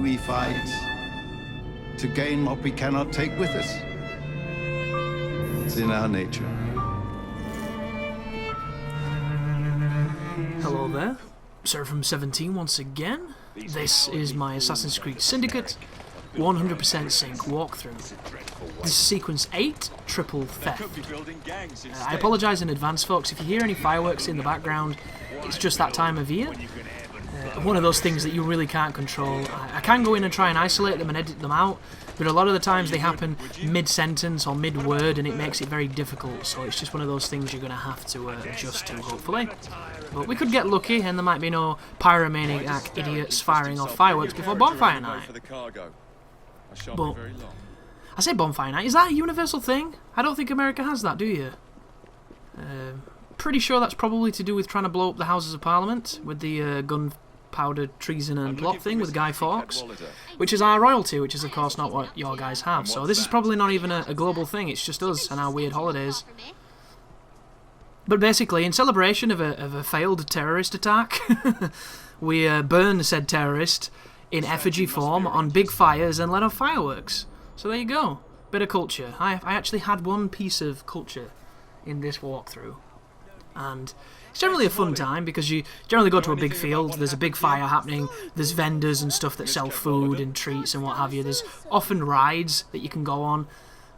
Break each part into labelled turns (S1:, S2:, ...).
S1: we fight to gain what we cannot take with us. It's in our nature.
S2: Hello there, Sir from 17 once again. This is my Assassin's Creed Syndicate 100% sync walkthrough. This is sequence 8, Triple Theft. I apologise in advance, folks, if you hear any fireworks in the background. It's just that time of year. One of those things that you really can't control. I can go in and try and isolate them and edit them out, but a lot of the times they happen mid-sentence or mid-word and it makes it very difficult, so it's just one of those things you're going to have to adjust to, hopefully. But we could get lucky and there might be no pyromaniac idiots firing off fireworks before bonfire night. But I say bonfire night, is that a universal thing? I don't think America has that, do you? Pretty sure that's probably to do with trying to blow up the Houses of Parliament with the gunpowder treason and plot thing with Guy Fawkes, which is our royalty, which is of course not what your guys have. So this is probably not even a global thing, it's just us and our weird holidays. But basically, in celebration of a failed terrorist attack, we burn said terrorist in effigy form on big fires and let off fireworks. So there you go, bit of culture. I actually had one piece of culture in this walkthrough. And it's generally a fun time because you generally go to a big field, there's a big fire happening, there's vendors and stuff that sell food and treats and what have you, there's often rides that you can go on,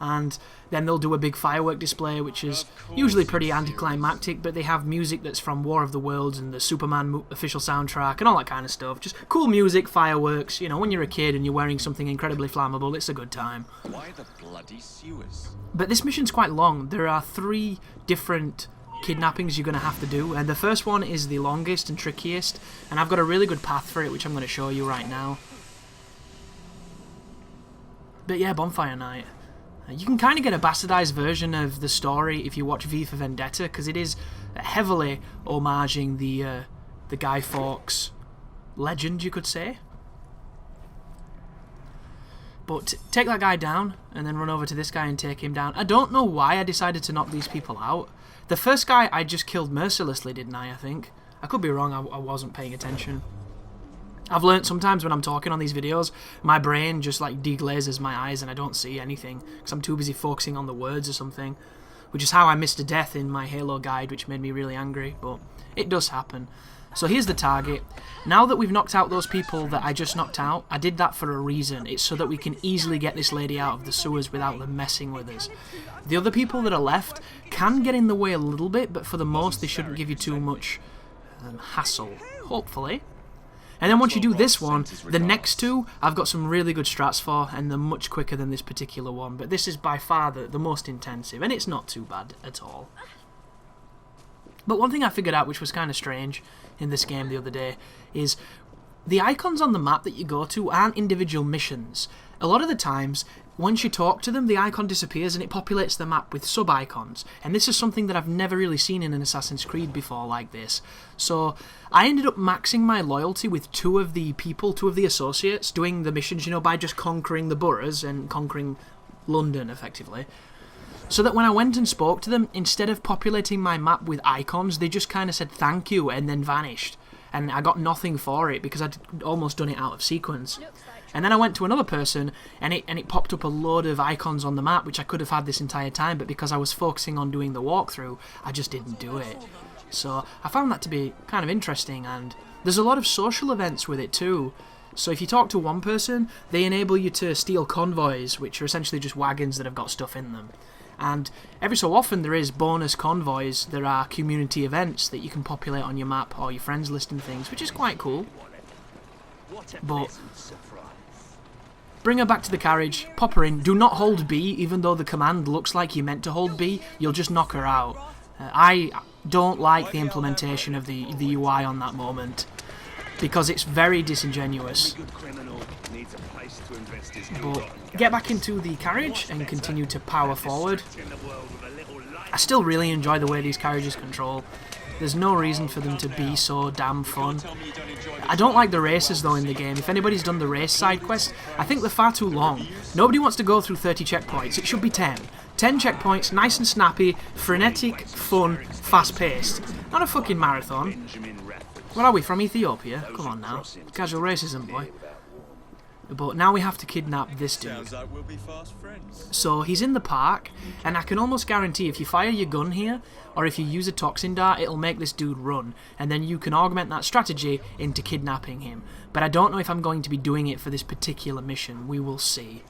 S2: and then they'll do a big firework display which is usually pretty anticlimactic, but they have music that's from War of the Worlds and the Superman official soundtrack and all that kind of stuff. Just cool music, fireworks, you know, when you're a kid and you're wearing something incredibly flammable, it's a good time.
S3: Why the bloody sewers?
S2: But this mission's quite long. There are 3 different kidnappings you're going to have to do, and the first one is the longest and trickiest, and I've got a really good path for it which I'm going to show you right now. But yeah, bonfire night. You can kind of get a bastardized version of the story if you watch V for Vendetta, because it is heavily homaging the Guy Fawkes legend, you could say. But take that guy down and then run over to this guy and take him down. I don't know why I decided to knock these people out. The first guy I just killed mercilessly, didn't I think? I could be wrong, I wasn't paying attention. I've learnt sometimes when I'm talking on these videos, my brain just like deglazes my eyes and I don't see anything because I'm too busy focusing on the words or something, which is how I missed a death in my Halo guide, which made me really angry, but it does happen. So here's the target. Now that we've knocked out those people that I just knocked out, I did that for a reason. It's so that we can easily get this lady out of the sewers without them messing with us. The other people that are left can get in the way a little bit, but for the most they shouldn't give you too much hassle, hopefully. And then once you do this one, the next 2 I've got some really good strats for, and they're much quicker than this particular one, but this is by far the most intensive, and it's not too bad at all. But one thing I figured out which was kind of strange in this game the other day is the icons on the map that you go to aren't individual missions. A lot of the times, once you talk to them, the icon disappears and it populates the map with sub-icons. And this is something that I've never really seen in an Assassin's Creed before like this. So I ended up maxing my loyalty with 2 of the people, 2 of the associates, doing the missions, you know, by just conquering the boroughs and conquering London, effectively. So that when I went and spoke to them, instead of populating my map with icons, they just kind of said thank you and then vanished. And I got nothing for it because I'd almost done it out of sequence. And then I went to another person and it popped up a load of icons on the map, which I could have had this entire time, but because I was focusing on doing the walkthrough, I just didn't do it. So I found that to be kind of interesting, and there's a lot of social events with it too. So if you talk to one person, they enable you to steal convoys, which are essentially just wagons that have got stuff in them. And every so often there is bonus convoys, there are community events that you can populate on your map or your friends list and things, which is quite cool. But bring her back to the carriage, pop her in, do not hold B, even though the command looks like you meant to hold B, you'll just knock her out. I don't like the implementation of the UI on that moment, because it's very disingenuous. But get back into the carriage and continue to power forward. I still really enjoy the way these carriages control. There's no reason for them to be so damn fun. I don't like the races though in the game. If anybody's done the race side quest, I think they're far too long. Nobody wants to go through 30 checkpoints. It should be 10. 10 checkpoints, nice and snappy, frenetic, fun, fast-paced. Not a fucking marathon. Where are we, from Ethiopia? Come on now. Casual racism, boy. But now we have to kidnap this dude.
S3: Sounds like we'll be fast friends.
S2: So he's in the park, and I can almost guarantee if you fire your gun here, or if you use a toxin dart, it'll make this dude run, and then you can augment that strategy into kidnapping him. But I don't know if I'm going to be doing it for this particular mission. We will see.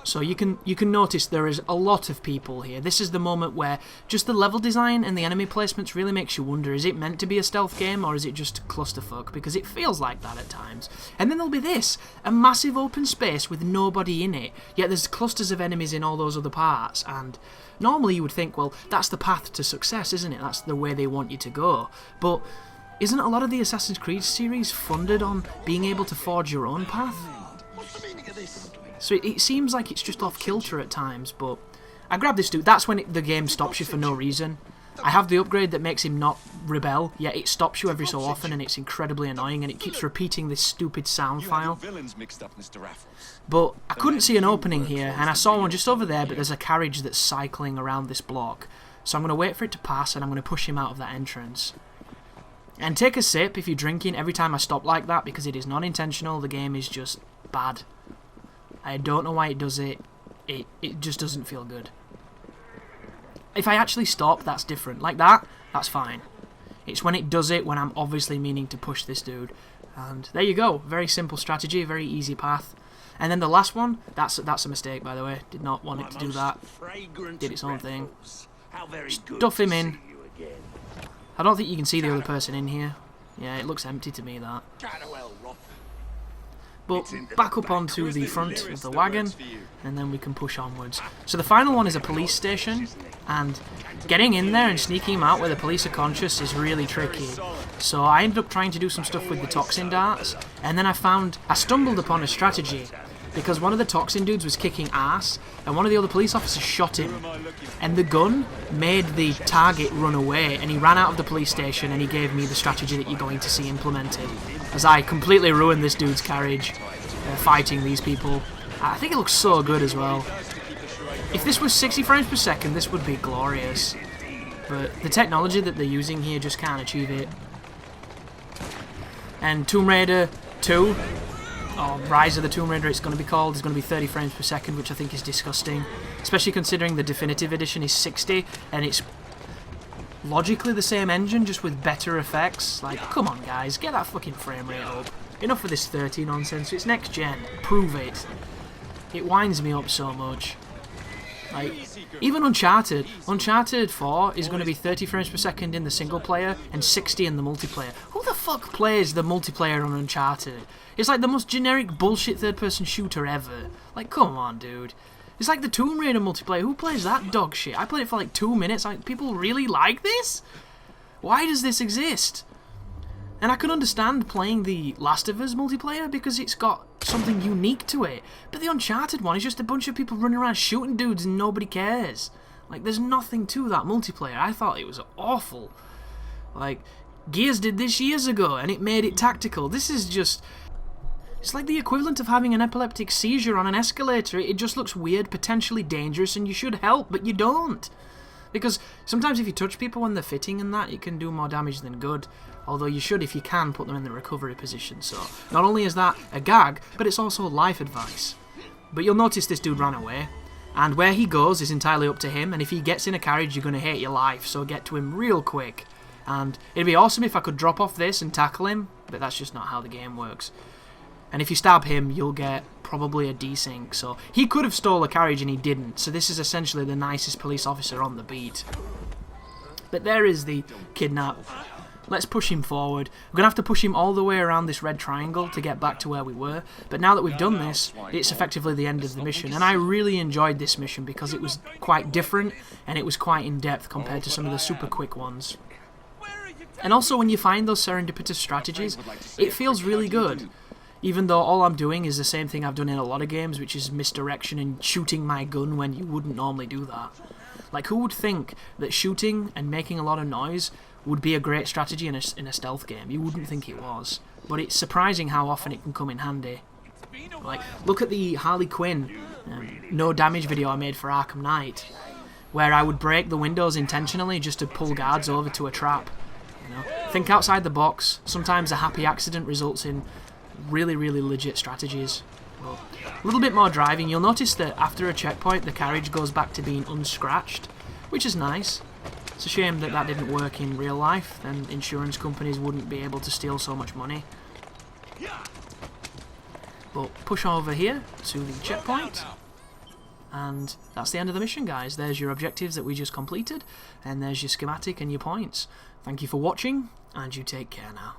S2: So you can notice there is a lot of people here. This is the moment where just the level design and the enemy placements really makes you wonder, is it meant to be a stealth game or is it just a clusterfuck? Because it feels like that at times. And then there'll be this, a massive open space with nobody in it, yet there's clusters of enemies in all those other parts, and normally you would think, well, that's the path to success, isn't it? That's the way they want you to go. But isn't a lot of the Assassin's Creed series funded on being able to forge your own path?
S3: What's the meaning of this?
S2: So it seems like it's just off kilter at times, but I grab this dude. That's when the game stops you for no reason. I have the upgrade that makes him not rebel, yet it stops you every so often, and it's incredibly annoying, and it keeps repeating this stupid sound file.
S3: Villains mixed up, Mr. Raffles.
S2: But I couldn't see an opening here, and I saw one just over there, but there's a carriage that's cycling around this block. So I'm going to wait for it to pass, and I'm going to push him out of that entrance. And take a sip if you're drinking every time I stop like that, because it is not intentional. The game is just bad. I don't know why it does it. It just doesn't feel good. If I actually stop, that's different. Like that, that's fine. It's when it does it when I'm obviously meaning to push this dude. And there you go. Very simple strategy, very easy path. And then the last one, that's a mistake, by the way. Did not want it to do that. Did its own thing. Stuff him in. I don't think you can see the other person in here. Yeah, it looks empty to me, that. But back up onto the front of the wagon, and then we can push onwards. So the final one is a police station, and getting in there and sneaking him out where the police are conscious is really tricky. So I ended up trying to do some stuff with the toxin darts, and then I stumbled upon a strategy, because one of the toxin dudes was kicking ass, and one of the other police officers shot him, and the gun made the target run away, and he ran out of the police station, and he gave me the strategy that you're going to see implemented, as I completely ruined this dude's carriage, fighting these people. I think it looks so good as well. If this was 60 frames per second, this would be glorious, but the technology that they're using here just can't achieve it. And Tomb Raider 2, or Rise of the Tomb Raider it's going to be called, is going to be 30 frames per second, which I think is disgusting, especially considering the definitive edition is 60, and it's logically the same engine, just with better effects. Like, come on guys, get that fucking frame rate up. Enough of this 30 nonsense, it's next gen, prove it. It winds me up so much. Like, even Uncharted 4 is going to be 30 frames per second in the single player and 60 in the multiplayer. Who the fuck plays the multiplayer on Uncharted? It's like the most generic bullshit third-person shooter ever. Like, come on, dude. It's like the Tomb Raider multiplayer. Who plays that dog shit? I played it for like 2 minutes. Like, people really like this? Why does this exist? And I can understand playing the Last of Us multiplayer because it's got something unique to it. But the Uncharted one is just a bunch of people running around shooting dudes and nobody cares. Like, there's nothing to that multiplayer. I thought it was awful. Like, Gears did this years ago and it made it tactical. This is just... It's like the equivalent of having an epileptic seizure on an escalator. It just looks weird, potentially dangerous, and you should help, but you don't. Because sometimes if you touch people when they're fitting and that, it can do more damage than good. Although you should, if you can, put them in the recovery position. So not only is that a gag, but it's also life advice. But you'll notice this dude ran away. And where he goes is entirely up to him. And if he gets in a carriage, you're going to hate your life. So get to him real quick. And it'd be awesome if I could drop off this and tackle him. But that's just not how the game works. And if you stab him, you'll get probably a desync. So he could have stole a carriage and he didn't. So this is essentially the nicest police officer on the beat. But there is the kidnap. Let's push him forward. We're going to have to push him all the way around this red triangle to get back to where we were. But now that we've done this, it's effectively the end of the mission. And I really enjoyed this mission because it was quite different and it was quite in-depth compared to some of the super quick ones. And also when you find those serendipitous strategies, it feels really good. Even though all I'm doing is the same thing I've done in a lot of games, which is misdirection and shooting my gun when you wouldn't normally do that. Like, who would think that shooting and making a lot of noise would be a great strategy in a stealth game? You wouldn't think it was. But it's surprising how often it can come in handy. Like, look at the Harley Quinn no damage video I made for Arkham Knight, where I would break the windows intentionally just to pull guards over to a trap. You know? Think outside the box. Sometimes a happy accident results in Really, really legit strategies. Well, a little bit more driving. You'll notice that after a checkpoint, the carriage goes back to being unscratched, which is nice. It's a shame that that didn't work in real life, then insurance companies wouldn't be able to steal so much money. But push over here to the checkpoint, and that's the end of the mission, guys. There's your objectives that we just completed, and there's your schematic and your points. Thank you for watching, and you take care now.